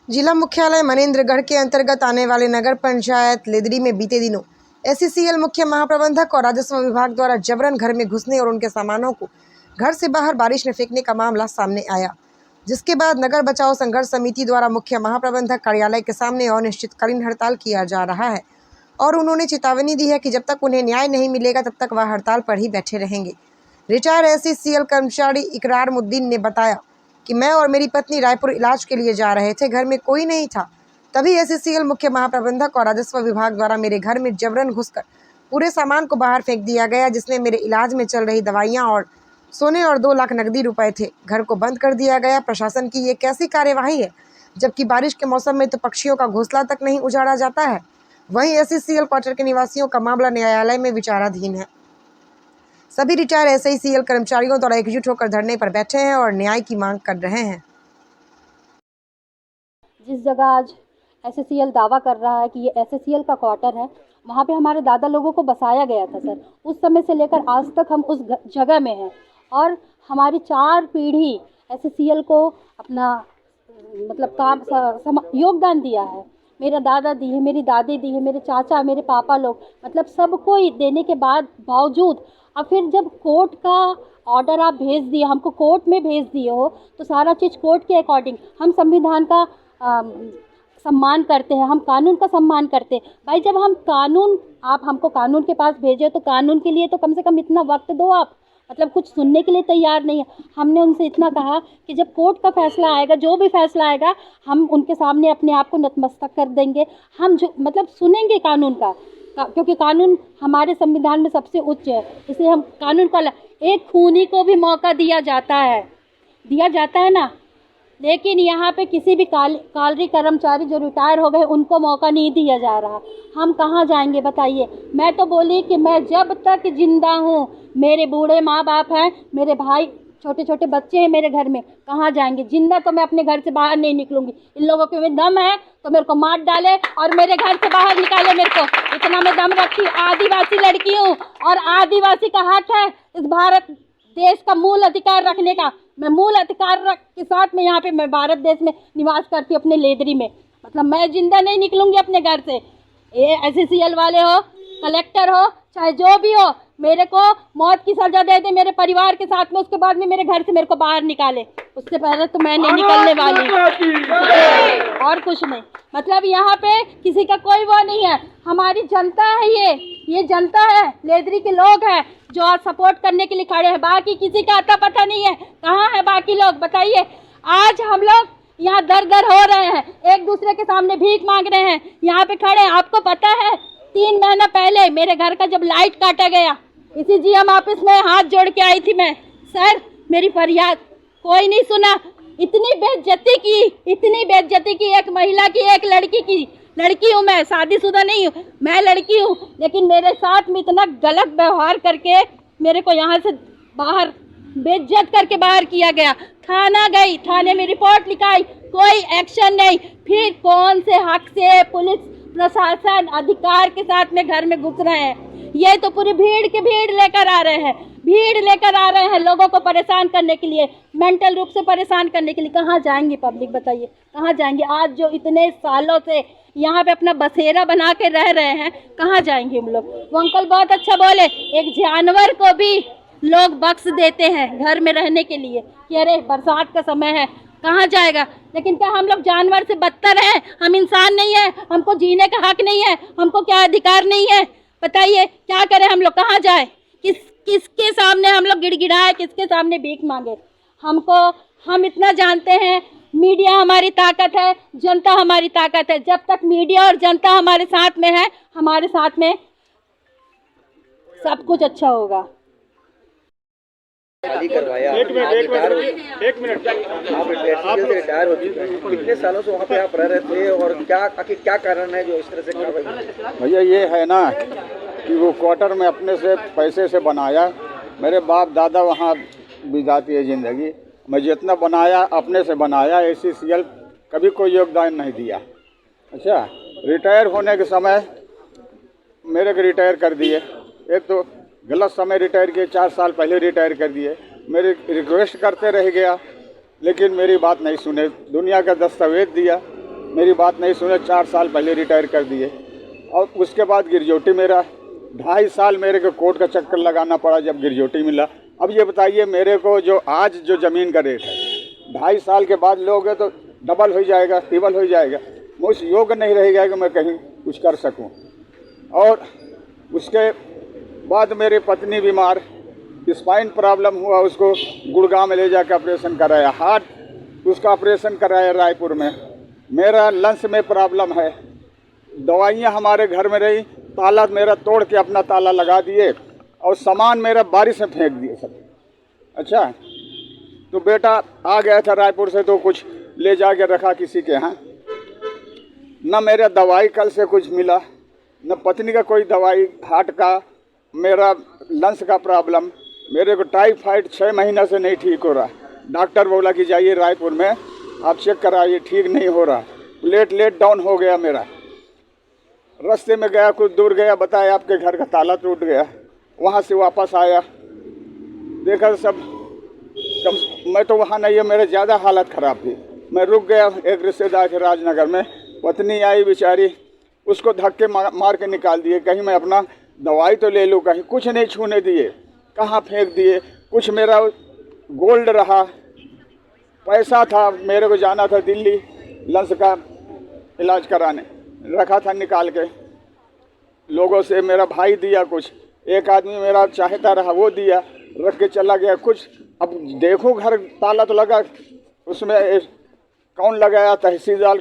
जिला मुख्यालय मनेंद्रगढ़ के अंतर्गत आने वाले नगर पंचायत लेदरी में बीते दिनों एससीसीएल मुख्य महाप्रबंधक और राजस्व विभाग द्वारा जबरन घर में घुसने और उनके सामानों को घर से बाहर बारिश में फेंकने का मामला सामने आया, जिसके बाद नगर बचाओ संघर्ष समिति द्वारा मुख्य महाप्रबंधक कार्यालय के सामने अनिश्चितकालीन हड़ताल किया जा रहा है और उन्होंने चेतावनी दी है कि जब तक उन्हें न्याय नहीं मिलेगा तब तक वह हड़ताल पर ही बैठे रहेंगे। रिटायर्ड एससीसीएल कर्मचारी इकरार मुद्दीन ने बताया कि मैं और मेरी पत्नी रायपुर इलाज के लिए जा रहे थे, घर में कोई नहीं था। तभी एससीसीएल मुख्य महाप्रबंधक और राजस्व विभाग द्वारा मेरे घर में जबरन घुसकर पूरे सामान को बाहर फेंक दिया गया, जिसमें मेरे इलाज में चल रही दवाइयां और सोने और 2 लाख नकदी रुपए थे। घर को बंद कर दिया गया। प्रशासन की ये कैसी कार्यवाही है, जबकि बारिश के मौसम में तो पक्षियों का घोंसला तक नहीं उजाड़ा जाता है। वहीं एससीसीएल क्वार्टर के निवासियों का मामला न्यायालय में विचाराधीन है। सभी रिटायर्ड एससीसीएल कर्मचारियों द्वारा एकजुट होकर धरने पर बैठे हैं और न्याय की मांग कर रहे हैं। जिस जगह आज एससीसीएल दावा कर रहा है कि ये एससीसीएल का क्वार्टर है, वहाँ पे हमारे दादा लोगों को बसाया गया था सर। उस समय से लेकर आज तक हम उस जगह में हैं और हमारी 4 पीढ़ी एससीसीएल को अपना काम योगदान दिया है। मेरा दादा दी है, मेरी दादी दी है, मेरे चाचा, मेरे पापा लोग, मतलब सबको देने के बावजूद अब फिर जब कोर्ट का ऑर्डर आप भेज दिए, हमको कोर्ट में भेज दिए हो, तो सारा चीज़ कोर्ट के अकॉर्डिंग, हम संविधान का सम्मान करते हैं, हम कानून का सम्मान करते हैं। भाई जब हम आप हमको कानून के पास भेजे तो कानून के लिए तो कम से कम इतना वक्त दो आप, मतलब कुछ सुनने के लिए तैयार नहीं है। हमने उनसे इतना कहा कि जब कोर्ट का फैसला आएगा, जो भी फैसला आएगा, हम उनके सामने अपने आप को नतमस्तक कर देंगे। हम जो सुनेंगे कानून का, क्योंकि कानून हमारे संविधान में सबसे उच्च है, इसलिए हम कानून का एक खूनी को भी मौका दिया जाता है ना, लेकिन यहाँ पे किसी भी कालरी कर्मचारी जो रिटायर हो गए उनको मौका नहीं दिया जा रहा। हम कहाँ जाएंगे बताइए। मैं तो बोली कि मैं जब तक जिंदा हूँ, मेरे बूढ़े माँ बाप हैं, मेरे भाई छोटे छोटे बच्चे हैं मेरे घर में, कहाँ जाएंगे। जिंदा तो मैं अपने घर से बाहर नहीं निकलूंगी। इन लोगों के में दम है तो मेरे को मार डाले और मेरे घर से बाहर निकाले, मेरे को इतना मैं दम रखी। आदिवासी लड़की हूँ और आदिवासी का हक है इस भारत देश का मूल अधिकार रखने का। मैं मूल अधिकार के साथ में यहाँ पे मैं भारत देश में निवास करती हूँ, अपने लेदरी में। मतलब मैं जिंदा नहीं निकलूंगी अपने घर से। ये एससीसीएल वाले हो, कलेक्टर हो, चाहे जो भी हो, मेरे को मौत की सजा दे दे मेरे परिवार के साथ में, उसके बाद में मेरे घर से मेरे को बाहर निकाले। उससे पहले तो मैं नहीं निकलने वाली, और कुछ नहीं। मतलब यहाँ पे किसी का कोई वो नहीं है, हमारी जनता है। ये जनता है, लेदरी के लोग हैं जो आज सपोर्ट करने के लिए खड़े हैं। बाकी किसी का आता पता नहीं है। कहाँ है बाकी लोग बताइए। आज हम लोग यहाँ दर हो रहे हैं, एक दूसरे के सामने भीख मांग रहे हैं, यहाँ पे खड़े हैं। आपको पता है 3 महीना पहले मेरे घर का जब लाइट काटा गया, इसी जीएम ऑफिस में हाथ जोड़ के आई थी मैं। सर मेरी फरियाद कोई नहीं सुना। इतनी बेइज्जती की एक महिला की, एक लड़की हूँ मैं, शादीशुदा नहीं हूँ, मैं लड़की हूँ, लेकिन मेरे साथ में इतना गलत व्यवहार करके मेरे को यहाँ से बाहर बेइज्जत करके बाहर किया गया। थाना गई, थाने में रिपोर्ट लिखाई, कोई एक्शन नहीं। फिर कौन से हक से पुलिस प्रशासन अधिकार के साथ में घर में घुस रहे हैं। ये तो पूरी भीड़ लेकर आ रहे हैं लोगों को परेशान करने के लिए, मेंटल रूप से परेशान करने के लिए। कहाँ जाएंगे पब्लिक बताइए, कहाँ जाएंगे। आज जो इतने सालों से यहाँ पे अपना बसेरा बना के रह रहे हैं, कहाँ जाएंगे हम लोग। वो अंकल बहुत अच्छा बोले, एक जानवर को भी लोग बख्श देते हैं घर में रहने के लिए कि अरे बरसात का समय है, कहाँ जाएगा। लेकिन क्या हम लोग जानवर से बदतर हैं? हम इंसान नहीं है? हमको जीने का हक नहीं है? हमको क्या अधिकार नहीं है? बताइए क्या करें हम लोग, कहाँ जाए, किसके सामने हम लोग गिड़गिड़ाए, किसके सामने भीख मांगे। हम इतना जानते हैं, मीडिया हमारी ताकत है, जनता हमारी ताकत है। जब तक मीडिया और जनता हमारे साथ में है, हमारे साथ में सब कुछ अच्छा होगा। एक मिनट आप रिटायर हो चुके हैं, कितने सालों से वहाँ पे आप रह रहे थे और क्या कारण है जो इस तरह से कार्रवाई? भैया ये है ना कि वो क्वार्टर में अपने से पैसे से बनाया, मेरे बाप दादा वहाँ बिताती है ज़िंदगी, मैं जितना बनाया अपने से बनाया। एससीसीएल कभी कोई योगदान नहीं दिया। अच्छा, रिटायर होने के समय मेरे को रिटायर कर दिए। एक तो गलत समय रिटायर किए, 4 साल पहले रिटायर कर दिए। मेरी रिक्वेस्ट करते रह गया, लेकिन मेरी बात नहीं सुने। दुनिया का दस्तावेज दिया, मेरी बात नहीं सुने, 4 साल पहले रिटायर कर दिए। और उसके बाद गिरजोटी मेरा 2.5 साल मेरे को कोर्ट का चक्कर लगाना पड़ा जब गिरजोटी मिला। अब ये बताइए मेरे को जो आज जो ज़मीन का रेट है 2.5 साल के बाद लोगे तो डबल हो जाएगा, ट्रिपल हो जाएगा। मुझ योग्य नहीं रहेगा कि मैं कहीं कुछ कर सकूं। और उसके बाद मेरी पत्नी बीमार, स्पाइन प्रॉब्लम हुआ, उसको गुड़गांव में ले जाकर ऑपरेशन कराया। हार्ट उसका ऑपरेशन कराया रायपुर में। मेरा लंग्स में प्रॉब्लम है, दवाइयाँ हमारे घर में रही, ताला मेरा तोड़ के अपना ताला लगा दिए और सामान मेरा बारिश में फेंक दिए सब। अच्छा, तो बेटा आ गया था रायपुर से तो कुछ ले जाके रखा किसी के यहाँ। न मेरा दवाई कल से कुछ मिला, न पत्नी का कोई दवाई, हार्ट का, मेरा लंग्स का प्रॉब्लम, मेरे को टाइफाइड 6 महीना से नहीं ठीक हो रहा। डॉक्टर बोला कि जाइए रायपुर में आप चेक कराइए, ठीक नहीं हो रहा। प्लेटलेट डाउन हो गया मेरा। रास्ते में गया, कुछ दूर गया, बताया आपके घर का ताला टूट गया। वहाँ से वापस आया, देखा सब मैं तो वहाँ नहीं है, मेरे ज़्यादा हालत ख़राब थी। मैं रुक गया एक रिश्तेदार के राजनगर में। पत्नी आई बेचारी, उसको धक्के मार के निकाल दिए। कहीं मैं अपना दवाई तो ले लूँ, कहीं कुछ नहीं छूने दिए, कहाँ फेंक दिए। कुछ मेरा गोल्ड रहा, पैसा था, मेरे को जाना था दिल्ली लंस का इलाज कराने, रखा था निकाल के लोगों से। मेरा भाई दिया कुछ, एक आदमी मेरा चाहता रहा वो दिया, रख के चला गया कुछ। अब देखो घर ताला तो लगा, उसमें कौन लगाया, तहसीलदार